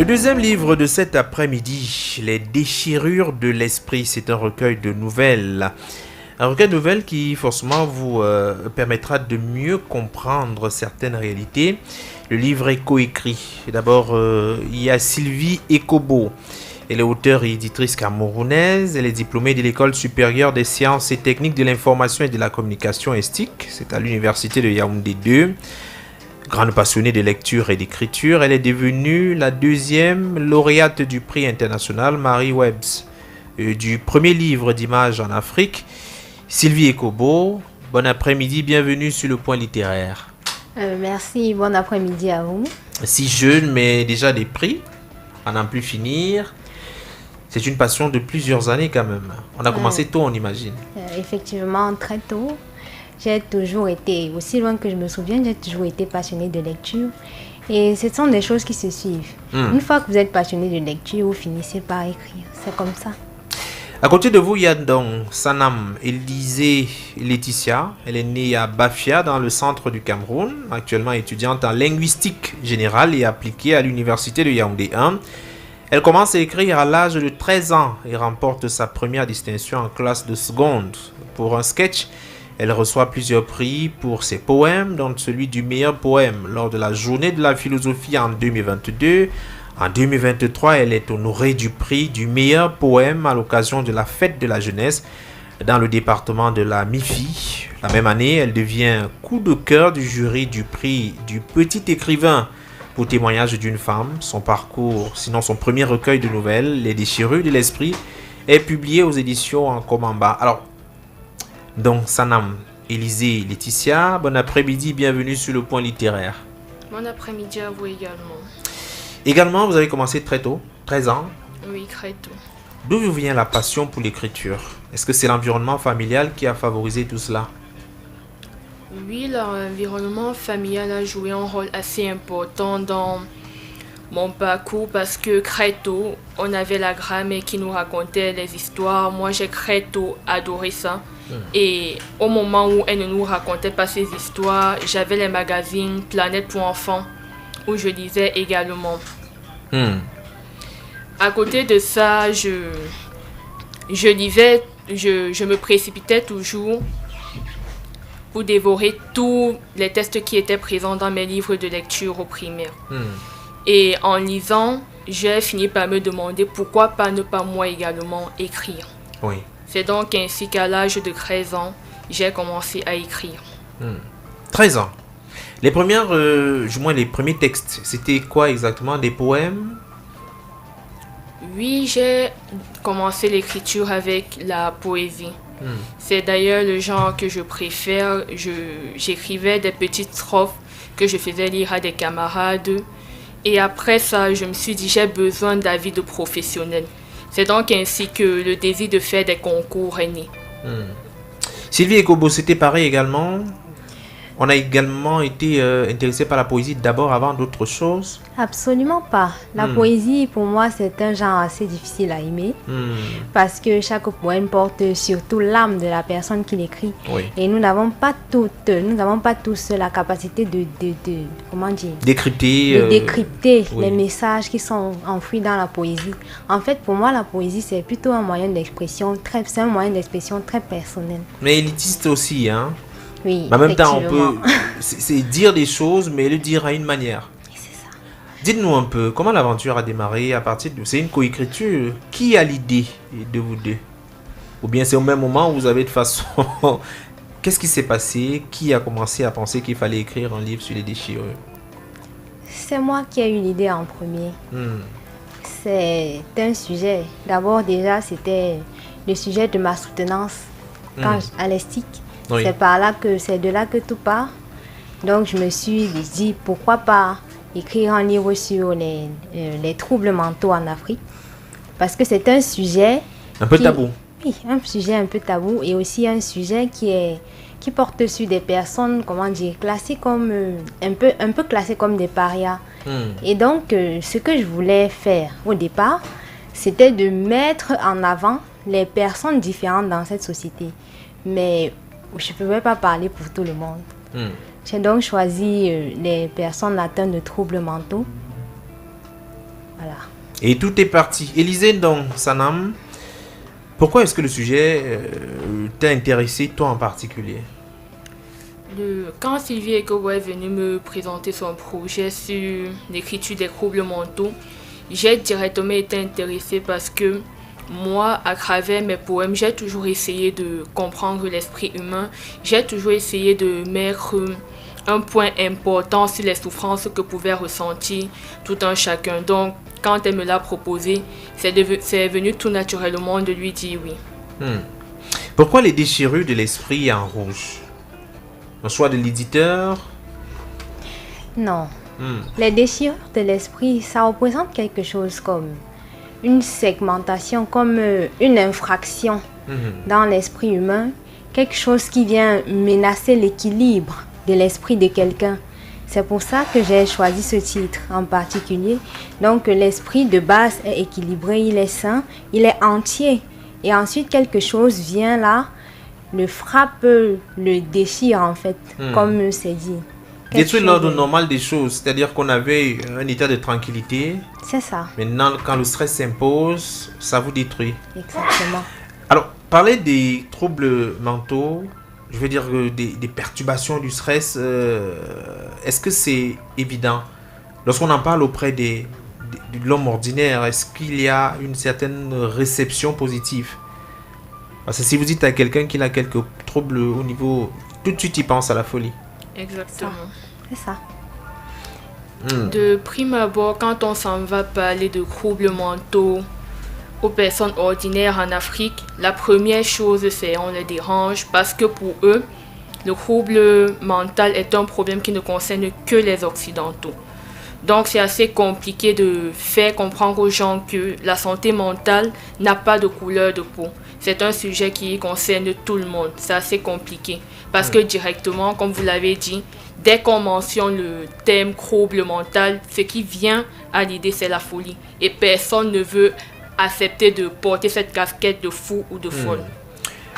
Le deuxième livre de cet après-midi, Les déchirures de l'esprit, c'est un recueil de nouvelles. Un recueil de nouvelles qui forcément vous permettra de mieux comprendre certaines réalités. Le livre est coécrit. D'abord, il y a Sylvie Ekobo. Elle est auteure et éditrice camerounaise. Elle est diplômée de l'École supérieure des sciences et techniques de l'information et de la communication ESTIC. C'est à l'université de Yaoundé 2. Grande passionnée de lecture et d'écriture, elle est devenue la deuxième lauréate du prix international Marie Webbs du premier livre d'images en Afrique. Sylvie Ekobo, bon après-midi, bienvenue sur le point littéraire. Merci, bon après-midi à vous. Si jeune, mais déjà des prix, à n'en plus finir. C'est une passion de plusieurs années quand même. On a commencé tôt, on imagine. Effectivement, très tôt. J'ai toujours été, aussi loin que je me souviens, j'ai toujours été passionnée de lecture. Et ce sont des choses qui se suivent. Une fois que vous êtes passionné de lecture, vous finissez par écrire. C'est comme ça. À côté de vous, il y a donc Sanam Élisée Laetitia. Elle est née à Bafia, dans le centre du Cameroun. Actuellement étudiante en linguistique générale et appliquée à l'université de Yaoundé 1. Elle commence à écrire à l'âge de 13 ans et remporte sa première distinction en classe de seconde pour un sketch. Elle reçoit plusieurs prix pour ses poèmes, dont celui du meilleur poème lors de la journée de la philosophie en 2022. En 2023, elle est honorée du prix du meilleur poème à l'occasion de la fête de la jeunesse dans le département de la MIFI. La même année, elle devient coup de cœur du jury du prix du petit écrivain pour témoignage d'une femme. Son parcours, sinon son premier recueil de nouvelles, Les déchirures de l'esprit, est publié aux éditions en Komamba. Alors, donc, Sanam Élisée Laetitia, bon après-midi, bienvenue sur le point littéraire. Bon après-midi à vous également. Également, vous avez commencé très tôt, 13 ans. Oui, très tôt. D'où vous vient la passion pour l'écriture? Est-ce que c'est l'environnement familial qui a favorisé tout cela? Oui, l'environnement familial a joué un rôle assez important dans mon parcours parce que très tôt, on avait la grammaire qui nous racontait les histoires. Moi, j'ai très tôt adoré ça. Et au moment où elle ne nous racontait pas ces histoires, j'avais les magazines Planète pour enfants où je lisais également. À côté de ça, je lisais, je me précipitais toujours pour dévorer tous les textes qui étaient présents dans mes livres de lecture au primaire. Et en lisant, j'ai fini par me demander pourquoi pas ne pas moi également écrire. Oui. C'est donc ainsi qu'à l'âge de 13 ans, j'ai commencé à écrire. 13 ans. Les premières, du moins les premiers textes, c'était quoi exactement? Des poèmes? Oui, j'ai commencé l'écriture avec la poésie. C'est d'ailleurs le genre que je préfère. J'écrivais des petites strophes que je faisais lire à des camarades. Et après ça, je me suis dit, j'ai besoin d'avis de professionnels. C'est donc ainsi que le désir de faire des concours est né. Sylvie Ekobo, c'était pareil également. On a également été intéressé par la poésie d'abord avant d'autres choses. Absolument pas. La poésie, pour moi, c'est un genre assez difficile à aimer. Parce que chaque poème porte surtout l'âme de la personne qui l'écrit. Oui. Et nous n'avons pas tous la capacité de comment dire, Décrypter, de décrypter oui. les messages qui sont enfouis dans la poésie. En fait, pour moi, la poésie, c'est plutôt un moyen d'expression c'est un moyen d'expression très personnel. Mais élitiste aussi, hein. Oui, Mais en même temps, on effectivement. peut c'est dire des choses, mais le dire à une manière. C'est ça. Dites-nous un peu, comment l'aventure a démarré à partir de... C'est une coécriture. Qui a l'idée de vous deux? Ou bien c'est au même moment où vous avez de façon... Qu'est-ce qui s'est passé? Qui a commencé à penser qu'il fallait écrire un livre sur les déchirures? C'est moi qui ai eu l'idée en premier. C'est un sujet. D'abord, déjà, c'était le sujet de ma soutenance à l'ESTIC. Oui. C'est de là que tout part. Donc, je me suis dit, pourquoi pas écrire un livre sur les troubles mentaux en Afrique. Parce que c'est un sujet... Un peu tabou. Oui, un sujet un peu tabou et aussi un sujet qui porte sur des personnes, comment dire, classées comme... un peu classées comme des parias. Et donc, ce que je voulais faire au départ, c'était de mettre en avant les personnes différentes dans cette société. Mais je ne pouvais pas parler pour tout le monde. J'ai donc choisi les personnes atteintes de troubles mentaux. Voilà. Et tout est parti. Élisée donc Sanam, pourquoi est-ce que le sujet t'a intéressé, toi en particulier? Quand Sylvie Ekobo est venue me présenter son projet sur l'écriture des troubles mentaux, j'ai directement été intéressée parce que moi, à travers mes poèmes, j'ai toujours essayé de comprendre l'esprit humain. J'ai toujours essayé de mettre un point important sur les souffrances que pouvait ressentir tout un chacun. Donc, quand elle me l'a proposé, c'est venu tout naturellement de lui dire oui. Pourquoi les déchirures de l'esprit en rouge? Un choix de l'éditeur? Non. Les déchirures de l'esprit, ça représente quelque chose comme une segmentation, comme une infraction dans l'esprit humain, quelque chose qui vient menacer l'équilibre de l'esprit de quelqu'un. C'est pour ça que j'ai choisi ce titre en particulier. Donc l'esprit de base est équilibré, il est sain, il est entier. Et ensuite quelque chose vient là, le frappe, le déchire en fait, comme c'est dit. Détruire l'ordre normal des choses, c'est-à-dire qu'on avait un état de tranquillité. C'est ça. Maintenant, quand le stress s'impose, ça vous détruit. Exactement. Alors, parler des troubles mentaux, je veux dire des perturbations du stress, est-ce que c'est évident? Lorsqu'on en parle auprès de l'homme ordinaire, est-ce qu'il y a une certaine réception positive? Parce que si vous dites à quelqu'un qu'il a quelques troubles au niveau... Tout de suite, il pense à la folie. Exactement. C'est ça. De prime abord, quand on s'en va parler de troubles mentaux aux personnes ordinaires en Afrique, la première chose c'est on les dérange parce que pour eux, le trouble mental est un problème qui ne concerne que les Occidentaux. Donc c'est assez compliqué de faire comprendre aux gens que la santé mentale n'a pas de couleur de peau. C'est un sujet qui concerne tout le monde. C'est assez compliqué. Parce que directement, comme vous l'avez dit, dès qu'on mentionne le thème trouble mental, ce qui vient à l'idée, c'est la folie. Et personne ne veut accepter de porter cette casquette de fou ou de folle.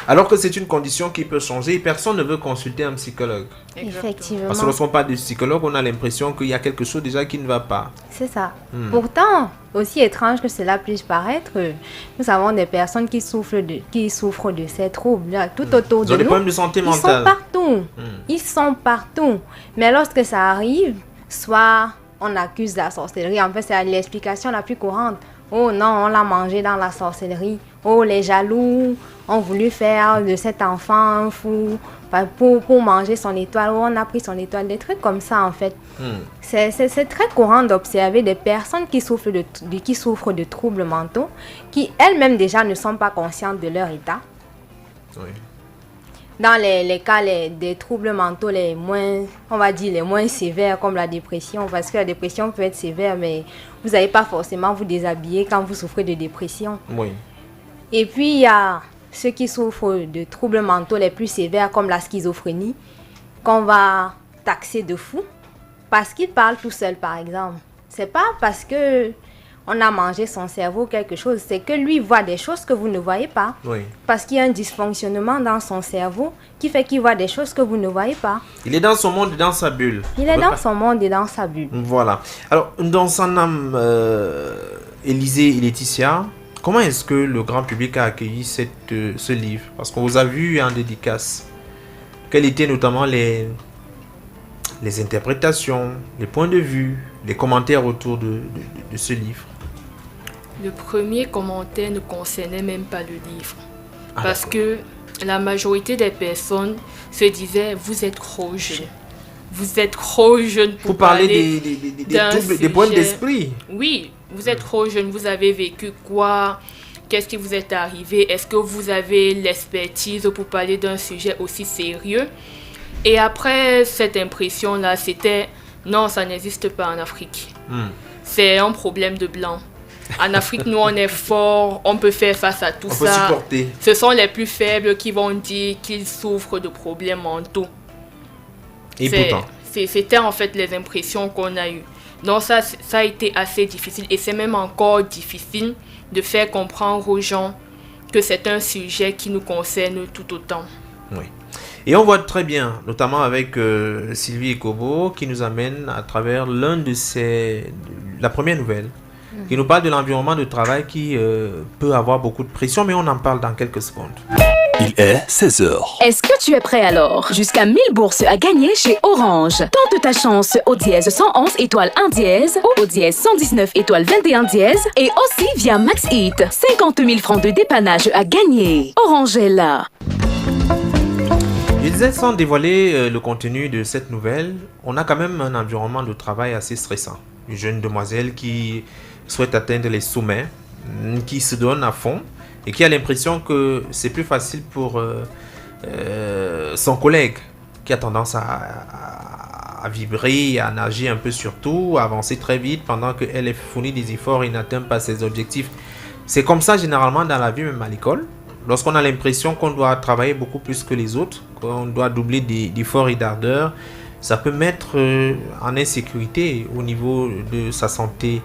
Alors que c'est une condition qui peut changer, personne ne veut consulter un psychologue. Effectivement. Parce que lorsqu'on parle de psychologue, on a l'impression qu'il y a quelque chose déjà qui ne va pas. C'est ça. Pourtant, aussi étrange que cela puisse paraître, nous avons des personnes qui souffrent de ces troubles-là tout autour de nous. Ils ont des problèmes de santé mentale. Ils sont partout. Ils sont partout. Mais lorsque ça arrive, soit on accuse la sorcellerie. En fait, c'est l'explication la plus courante. Oh non, on l'a mangé dans la sorcellerie. Oh, les jaloux ont voulu faire de cet enfant un fou pour manger son étoile. Oh, on a pris son étoile. Des trucs comme ça, en fait. C'est très courant d'observer des personnes qui souffrent de troubles mentaux, qui elles-mêmes déjà ne sont pas conscientes de leur état. Oui. Dans les cas des troubles mentaux les moins, on va dire les moins sévères, comme la dépression, parce que la dépression peut être sévère, mais vous n'allez pas forcément vous déshabiller quand vous souffrez de dépression. Oui. Et puis il y a ceux qui souffrent de troubles mentaux les plus sévères, comme la schizophrénie, qu'on va taxer de fou, parce qu'il parle tout seul, par exemple. C'est pas parce que on a mangé son cerveau quelque chose, c'est que lui voit des choses que vous ne voyez pas. Oui. Parce qu'il y a un dysfonctionnement dans son cerveau qui fait qu'il voit des choses que vous ne voyez pas. Il est dans son monde et dans sa bulle. Il est dans son monde et dans sa bulle. Voilà. Alors, dans son âme, Élisée et Laetitia, comment est-ce que le grand public a accueilli ce livre? Parce qu'on vous a vu en dédicace. Quelles étaient notamment les interprétations, les points de vue, les commentaires autour de ce livre? Le premier commentaire ne concernait même pas le livre. Parce que la majorité des personnes se disaient « Vous êtes trop jeune. Vous êtes trop jeune pour parler des problèmes d'esprit. » Oui, vous êtes trop jeune. Vous avez vécu quoi? Qu'est-ce qui vous est arrivé? Est-ce que vous avez l'expertise pour parler d'un sujet aussi sérieux? Et après cette impression-là, c'était « Non, ça n'existe pas en Afrique. C'est un problème de blanc. En Afrique, nous, on est fort, on peut faire face à tout ça. On peut supporter. Ce sont les plus faibles qui vont dire qu'ils souffrent de problèmes mentaux. » Et pourtant c'était en fait les impressions qu'on a eues. Donc ça a été assez difficile et c'est même encore difficile de faire comprendre aux gens que c'est un sujet qui nous concerne tout autant. Oui. Et on voit très bien, notamment avec Sylvie Ekobo, qui nous amène à travers la première nouvelle qui nous parle de l'environnement de travail qui peut avoir beaucoup de pression, mais on en parle dans quelques secondes. Il est 16h. Est-ce que tu es prêt alors? Jusqu'à 1000 bourses à gagner chez Orange. Tente ta chance au dièse 111 étoile 1 dièse ou au dièse 119 étoile 21 dièse et aussi via Max Hit. 50 000 francs de dépannage à gagner. Orange est là. Je disais, sans dévoiler le contenu de cette nouvelle, on a quand même un environnement de travail assez stressant. Une jeune demoiselle qui souhaite atteindre les sommets, qui se donne à fond et qui a l'impression que c'est plus facile pour son collègue qui a tendance à vibrer, à nager un peu sur tout, à avancer très vite pendant qu'elle fournit des efforts et n'atteint pas ses objectifs. C'est comme ça généralement dans la vie, même à l'école. Lorsqu'on a l'impression qu'on doit travailler beaucoup plus que les autres, qu'on doit doubler d'efforts et d'ardeur, ça peut mettre en insécurité au niveau de sa santé.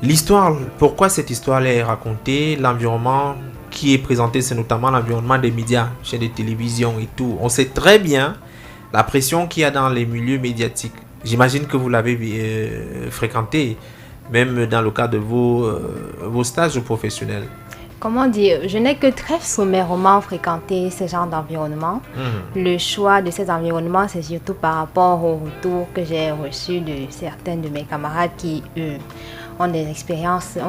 L'histoire, pourquoi cette histoire est racontée, l'environnement qui est présenté, c'est notamment l'environnement des médias, chaînes de télévision et tout. On sait très bien la pression qu'il y a dans les milieux médiatiques. J'imagine que vous l'avez fréquenté, même dans le cadre de vos stages professionnels. Comment dire, je n'ai que très sommairement fréquenté ce genre d'environnement. Le choix de ces environnements, c'est surtout par rapport au retour que j'ai reçu de certains de mes camarades qui ont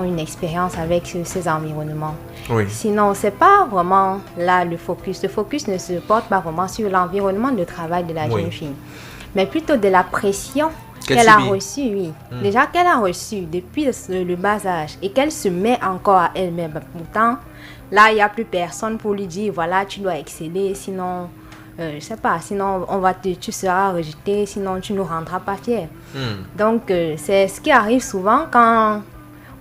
une expérience avec ces environnements. Oui. Sinon, c'est pas vraiment là le focus. Le focus ne se porte pas vraiment sur l'environnement de travail de la jeune fille, mais plutôt de la pression qu'elle a reçue, oui. Déjà qu'elle a reçue depuis le bas âge et qu'elle se met encore à elle-même. Pourtant, là, il n'y a plus personne pour lui dire, voilà, tu dois exceller, sinon, je sais pas, sinon tu seras rejeté, sinon tu ne nous rendras pas fiers. Donc, c'est ce qui arrive souvent quand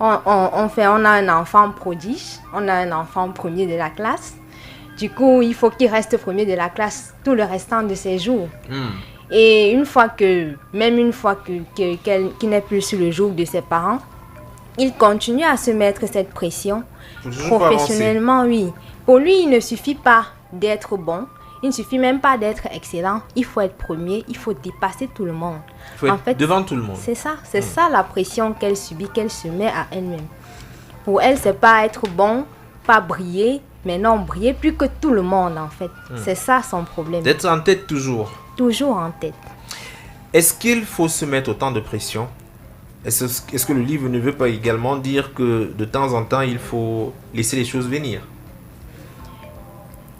on a un enfant prodige, on a un enfant premier de la classe. Du coup, il faut qu'il reste premier de la classe tout le restant de ses jours. Et une fois qu'il n'est plus sur le joug de ses parents, il continue à se mettre cette pression. Professionnellement, oui. Pour lui, il ne suffit pas d'être bon, il ne suffit même pas d'être excellent. Il faut être premier, il faut dépasser tout le monde. Il faut être devant tout le monde. C'est ça, ça la pression qu'elle subit, qu'elle se met à elle-même. Pour elle, c'est pas être bon, pas briller, mais non, briller plus que tout le monde en fait. C'est ça son problème. D'être en tête toujours. Toujours en tête. Est-ce qu'il faut se mettre autant de pression? Est-ce que le livre ne veut pas également dire que de temps en temps, il faut laisser les choses venir?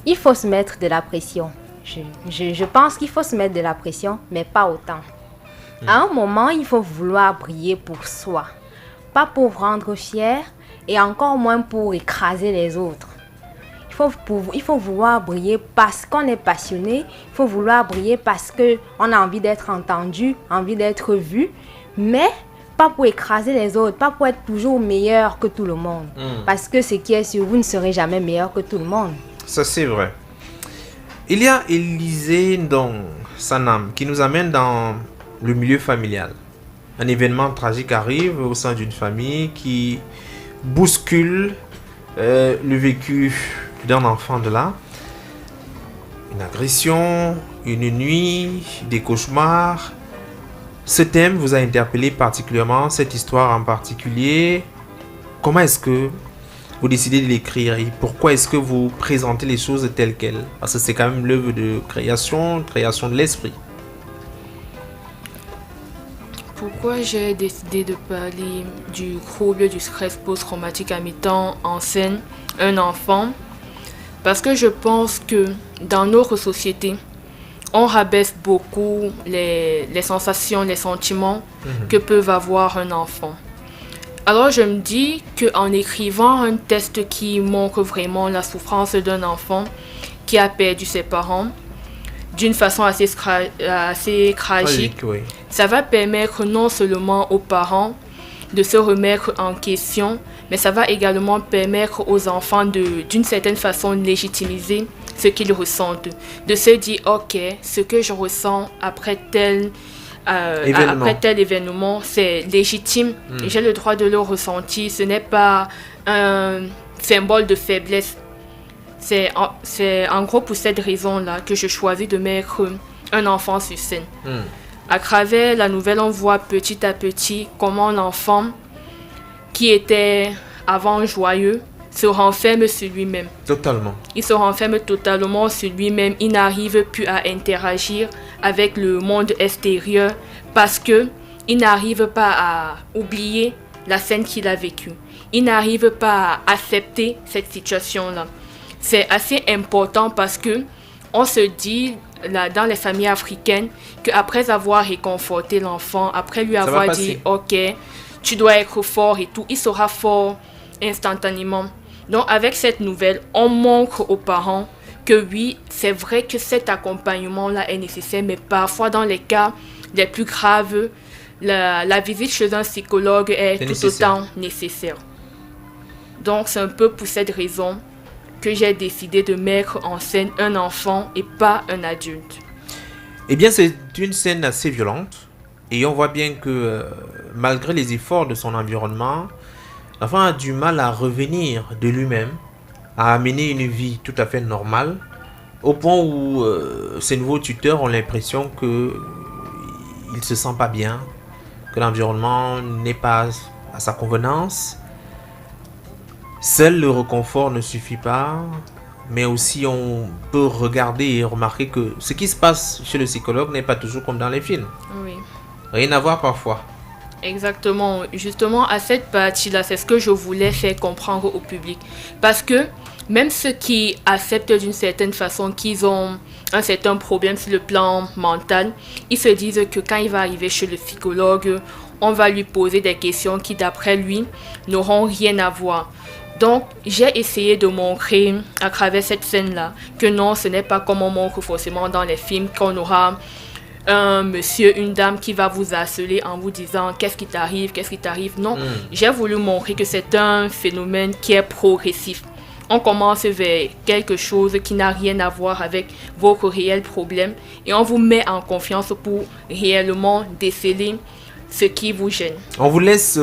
Il faut se mettre de la pression. Je pense qu'il faut se mettre de la pression, mais pas autant. À un moment, il faut vouloir briller pour soi. Pas pour rendre fier et encore moins pour écraser les autres. Il faut vouloir briller parce qu'on est passionné. Il faut vouloir briller parce qu'on a envie d'être entendu, envie d'être vu. Mais pas pour écraser les autres, pas pour être toujours meilleur que tout le monde. Parce que ce qui est sûr, vous ne serez jamais meilleur que tout le monde. Ça, c'est vrai. Il y a Élisée Ndong Sanam qui nous amène dans le milieu familial. Un événement tragique arrive au sein d'une famille qui bouscule le vécu d'un enfant de là. Une agression, une nuit, des cauchemars. Ce thème vous a interpellé particulièrement, cette histoire en particulier. Comment est-ce que vous décidez de l'écrire et pourquoi est-ce que vous présentez les choses telles quelles? Parce que c'est quand même l'œuvre de création de l'esprit. Pourquoi j'ai décidé de parler du trouble du stress post-traumatique en mettant en scène un enfant? Parce que je pense que dans notre société, on rabaisse beaucoup les sensations, les sentiments que peuvent avoir un enfant. Alors je me dis qu'en écrivant un texte qui montre vraiment la souffrance d'un enfant qui a perdu ses parents d'une façon assez tragique, Oui. Ça va permettre non seulement aux parents de se remettre en question, mais ça va également permettre aux enfants d'une certaine façon légitimiser ce qu'ils ressentent, de se dire ok, ce que je ressens après tel événement, c'est légitime, j'ai le droit de le ressentir, ce n'est pas un symbole de faiblesse. C'est en gros pour cette raison-là que je choisis de mettre un enfant sur scène. À travers la nouvelle, on voit petit à petit comment l'enfant qui était avant joyeux, se renferme sur lui-même. Totalement. Il se renferme totalement sur lui-même. Il n'arrive plus à interagir avec le monde extérieur parce que il n'arrive pas à oublier la scène qu'il a vécue. Il n'arrive pas à accepter cette situation-là. C'est assez important parce que on se dit là, dans les familles africaines qu'après avoir réconforté l'enfant, après lui avoir dit « Ok, tu dois être fort et tout », il sera fort instantanément. Donc avec cette nouvelle, on montre aux parents que oui, c'est vrai que cet accompagnement-là est nécessaire, mais parfois dans les cas les plus graves, la visite chez un psychologue est tout autant nécessaire. Donc c'est un peu pour cette raison que j'ai décidé de mettre en scène un enfant et pas un adulte. Eh bien, c'est une scène assez violente et on voit bien que malgré les efforts de son environnement, l'enfant a du mal à revenir de lui-même, à mener une vie tout à fait normale, au point où ses nouveaux tuteurs ont l'impression qu'il ne se sent pas bien, que l'environnement n'est pas à sa convenance. Seul le réconfort ne suffit pas, mais aussi on peut regarder et remarquer que ce qui se passe chez le psychologue n'est pas toujours comme dans les films. Oui. Rien à voir parfois. Exactement. Justement, à cette partie-là, c'est ce que je voulais faire comprendre au public. Parce que même ceux qui acceptent d'une certaine façon qu'ils ont un certain problème sur le plan mental, ils se disent que quand il va arriver chez le psychologue, on va lui poser des questions qui, d'après lui, n'auront rien à voir. Donc, j'ai essayé de montrer à travers cette scène-là que non, ce n'est pas comme on montre forcément dans les films, qu'on aura un monsieur, une dame qui va vous harceler en vous disant qu'est-ce qui t'arrive. Non, j'ai voulu montrer que c'est un phénomène qui est progressif. On commence vers quelque chose qui n'a rien à voir avec votre réel problème et on vous met en confiance pour réellement déceler ce qui vous gêne. On vous laisse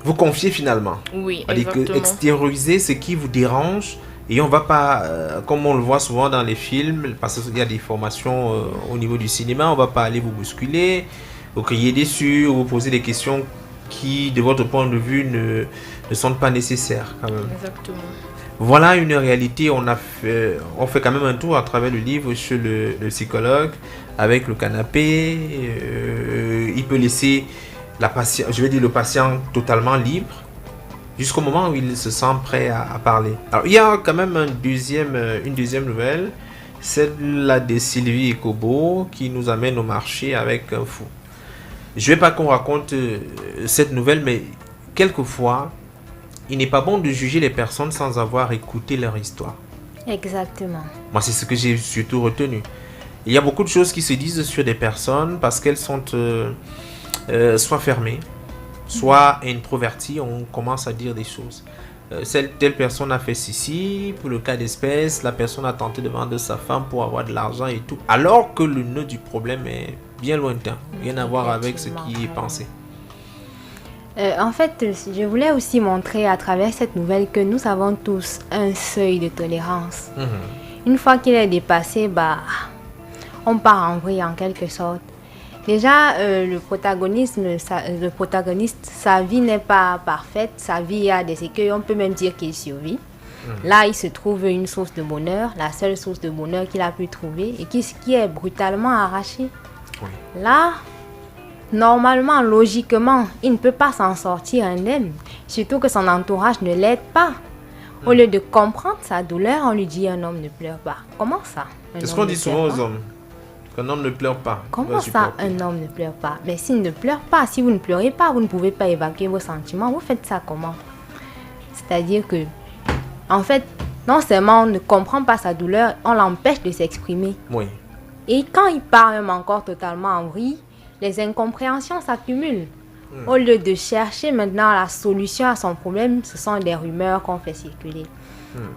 vous confier finalement. Oui, exactement. Extérioriser ce qui vous dérange et on va pas, comme on le voit souvent dans les films, parce qu'il y a des formations au niveau du cinéma, on va pas aller vous bousculer, vous crier dessus, ou vous poser des questions qui, de votre point de vue, ne sont pas nécessaires quand même. Exactement. Voilà une réalité, on fait quand même un tour à travers le livre chez le psychologue, avec le canapé, il peut laisser le patient totalement libre, jusqu'au moment où il se sent prêt à parler. Alors il y a quand même une deuxième nouvelle, celle-là de Sylvie Kobo, qui nous amène au marché avec un fou. Je ne vais pas qu'on raconte cette nouvelle, mais quelquefois, il n'est pas bon de juger les personnes sans avoir écouté leur histoire. Exactement. Moi, c'est ce que j'ai surtout retenu. Il y a beaucoup de choses qui se disent sur des personnes parce qu'elles sont soit fermées, soit introverties. On commence à dire des choses. Telle personne a fait ceci, pour le cas d'espèce, la personne a tenté de vendre sa femme pour avoir de l'argent et tout. Alors que le nœud du problème est bien lointain. Rien à voir avec ce qui est pensé. En fait, je voulais aussi montrer à travers cette nouvelle que nous avons tous un seuil de tolérance. Une fois qu'il est dépassé, on part en vrille en quelque sorte. Déjà, le protagoniste, sa vie n'est pas parfaite, sa vie a des écueils, on peut même dire qu'il survit. Là, il se trouve une source de bonheur, la seule source de bonheur qu'il a pu trouver et qui est brutalement arrachée. Oui. Là, normalement, logiquement, il ne peut pas s'en sortir indemne, surtout que son entourage ne l'aide pas. Au lieu de comprendre sa douleur, on lui dit un homme ne pleure pas. Comment ça? Est-ce qu'on dit souvent aux hommes qu'un homme ne pleure pas? Comment ça, un homme ne pleure pas? Mais s'il ne pleure pas, si vous ne pleurez pas, vous ne pouvez pas évacuer vos sentiments. Vous faites ça comment? C'est-à-dire que, en fait, non seulement on ne comprend pas sa douleur, on l'empêche de s'exprimer. Oui. Et quand il part même encore totalement en vrille, les incompréhensions s'accumulent. Au lieu de chercher maintenant la solution à son problème, ce sont des rumeurs qu'on fait circuler.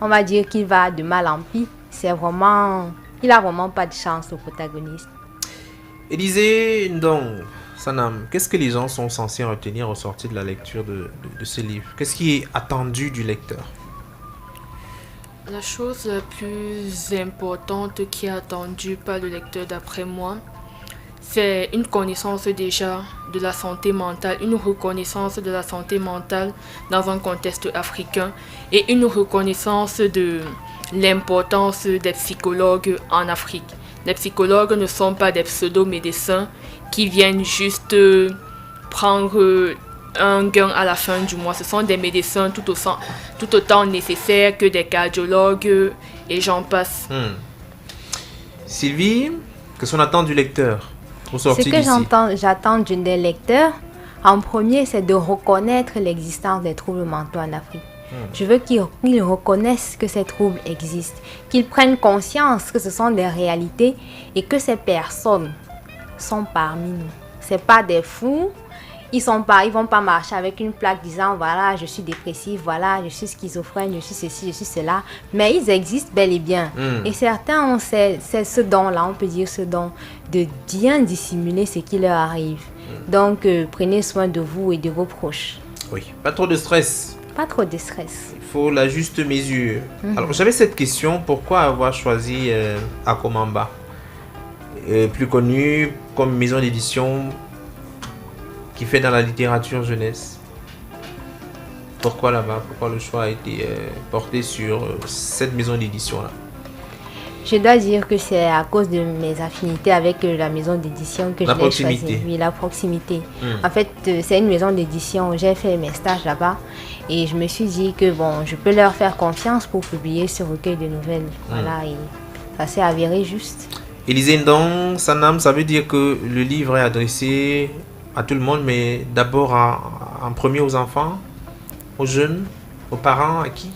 On va dire qu'il va de mal en pis. Il a vraiment pas de chance, le protagoniste. Élisée Ndong Sanam, qu'est-ce que les gens sont censés retenir au sortir de la lecture de ce livre? Qu'est-ce qui est attendu du lecteur? La chose la plus importante qui est attendue par le lecteur d'après moi, c'est une connaissance déjà de la santé mentale, une reconnaissance de la santé mentale dans un contexte africain et une reconnaissance de l'importance des psychologues en Afrique. Les psychologues ne sont pas des pseudo-médecins qui viennent juste prendre un gain à la fin du mois. Ce sont des médecins tout autant nécessaires que des cardiologues et j'en passe. Sylvie, qu'est-ce qu'on attend du lecteur pour sortir d'ici? Ce que j'attends des lecteurs, en premier, c'est de reconnaître l'existence des troubles mentaux en Afrique. Je veux qu'ils reconnaissent que ces troubles existent, qu'ils prennent conscience que ce sont des réalités et que ces personnes sont parmi nous. Ce ne sont pas des fous. Ils vont pas marcher avec une plaque disant voilà, je suis dépressif, voilà, je suis schizophrène, je suis ceci, je suis cela. Mais ils existent bel et bien. Et certains ont ce don-là, on peut dire ce don, de bien dissimuler ce qui leur arrive. Donc, prenez soin de vous et de vos proches. Oui, pas trop de stress. Pas trop de stress. Il faut la juste mesure. Alors, j'avais cette question, pourquoi avoir choisi Akomamba, plus connu comme maison d'édition qui fait dans la littérature jeunesse? Pourquoi là-bas? Pourquoi le choix a été porté sur cette maison d'édition-là? Je dois dire que c'est à cause de mes affinités avec la maison d'édition que je l'ai choisi. Oui, la proximité. En fait, c'est une maison d'édition. J'ai fait mes stages là-bas et je me suis dit que bon, je peux leur faire confiance pour publier ce recueil de nouvelles. Voilà, et ça s'est avéré juste. Élisée Ndong Sanam, ça veut dire que le livre est adressé à tout le monde, mais d'abord en premier aux enfants, aux jeunes, aux parents, à qui?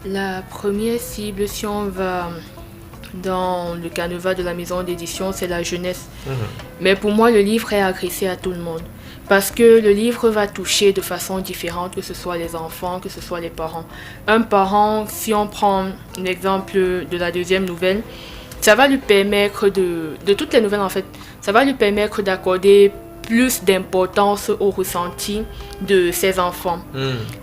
La première cible, si on va dans le canevas de la maison d'édition, c'est la jeunesse. Mais pour moi, le livre est adressé à tout le monde. Parce que le livre va toucher de façon différente, que ce soit les enfants, que ce soit les parents. Un parent, si on prend l'exemple de la deuxième nouvelle, ça va lui permettre de toutes les nouvelles en fait, ça va lui permettre d'accorder plus d'importance au ressenti de ses enfants.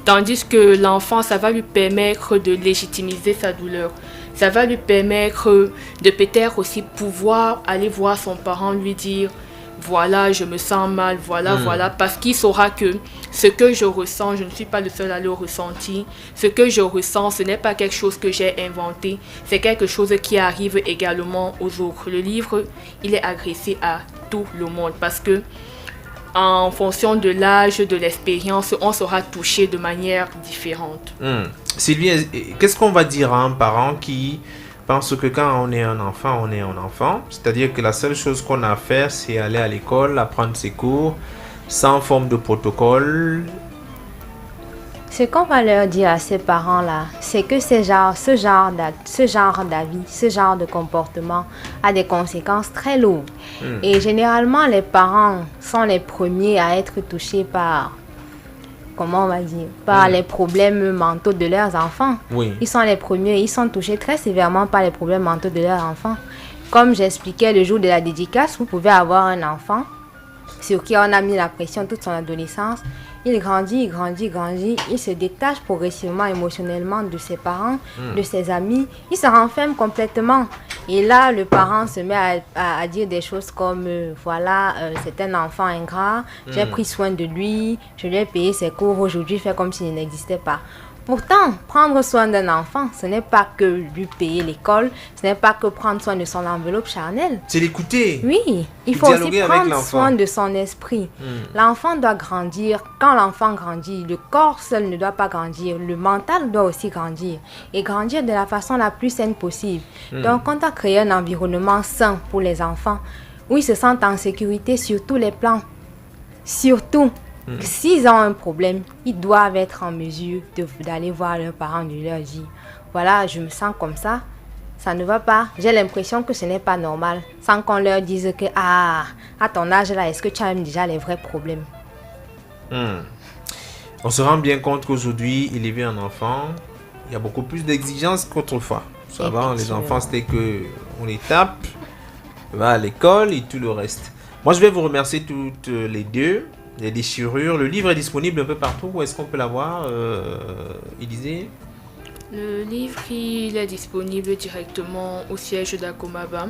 Tandis que l'enfant, ça va lui permettre de légitimiser sa douleur. Ça va lui permettre de peut-être aussi pouvoir aller voir son parent, lui dire voilà, je me sens mal, voilà, parce qu'il saura que ce que je ressens, je ne suis pas le seul à le ressentir. Ce que je ressens, ce n'est pas quelque chose que j'ai inventé, c'est quelque chose qui arrive également aux autres. Le livre, il est adressé à tout le monde parce que en fonction de l'âge, de l'expérience, on sera touché de manière différente. Sylvie, qu'est-ce qu'on va dire à un parent qui pense que quand on est un enfant, on est un enfant? C'est-à-dire que la seule chose qu'on a à faire, c'est aller à l'école, apprendre ses cours, sans forme de protocole. Ce qu'on va leur dire à ces parents-là, c'est que ce genre d'avis, ce genre de comportement a des conséquences très lourdes. Et généralement, les parents sont les premiers à être touchés par, comment on va dire, par les problèmes mentaux de leurs enfants. Ils sont les premiers, ils sont touchés très sévèrement par les problèmes mentaux de leurs enfants. Comme j'expliquais le jour de la dédicace, vous pouvez avoir un enfant sur qui on a mis la pression toute son adolescence. Il grandit, il se détache progressivement émotionnellement de ses parents, de ses amis, il se renferme complètement. Et là, le parent se met à dire des choses comme voilà, c'est un enfant ingrat, j'ai pris soin de lui, je lui ai payé ses cours, aujourd'hui il fait comme s'il n'existait pas. Pourtant, prendre soin d'un enfant, ce n'est pas que lui payer l'école, ce n'est pas que prendre soin de son enveloppe charnelle. C'est l'écouter. Oui, il faut aussi prendre soin de son esprit. L'enfant doit grandir. Quand l'enfant grandit, le corps seul ne doit pas grandir. Le mental doit aussi grandir. Et grandir de la façon la plus saine possible. Donc, on doit créer un environnement sain pour les enfants, où ils se sentent en sécurité sur tous les plans. Surtout, s'ils ont un problème, ils doivent être en mesure d'aller voir leurs parents, de leur dire voilà, je me sens comme ça ne va pas, j'ai l'impression que ce n'est pas normal, sans qu'on leur dise que à ton âge là, est-ce que tu as déjà les vrais problèmes? On se rend bien compte qu'aujourd'hui, élever un enfant, il y a beaucoup plus d'exigences qu'autrefois. Avant, les enfants, c'était que on les tape, va à l'école et tout le reste. Moi, je vais vous remercier toutes les deux. Les déchirures, le livre est disponible un peu partout. Où est-ce qu'on peut l'avoir, Élisée? Le livre, il est disponible directement au siège d'Akomaba.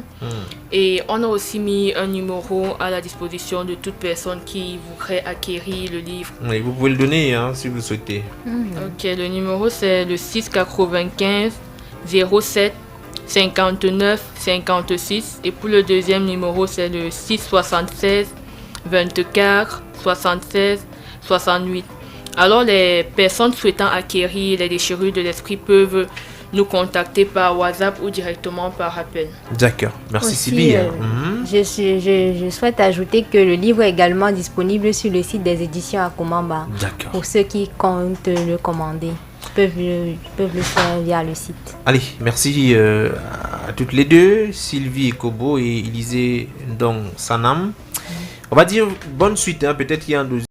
Et on a aussi mis un numéro à la disposition de toute personne qui voudrait acquérir le livre. Oui, vous pouvez le donner si vous le souhaitez. Ok, le numéro c'est le 695 07 59 56. Et pour le deuxième numéro, c'est le 676 24 76 68. Alors, les personnes souhaitant acquérir les déchirures de l'esprit peuvent nous contacter par WhatsApp ou directement par appel. D'accord. Merci Aussi, Sylvie. je souhaite ajouter que le livre est également disponible sur le site des éditions Akomaba. D'accord. Pour ceux qui comptent le commander, ils peuvent le faire via le site. Allez, merci à toutes les deux, Sylvie Kobo et Élisée Ndong Sanam. On va dire bonne suite, peut-être qu'il y a un deuxième.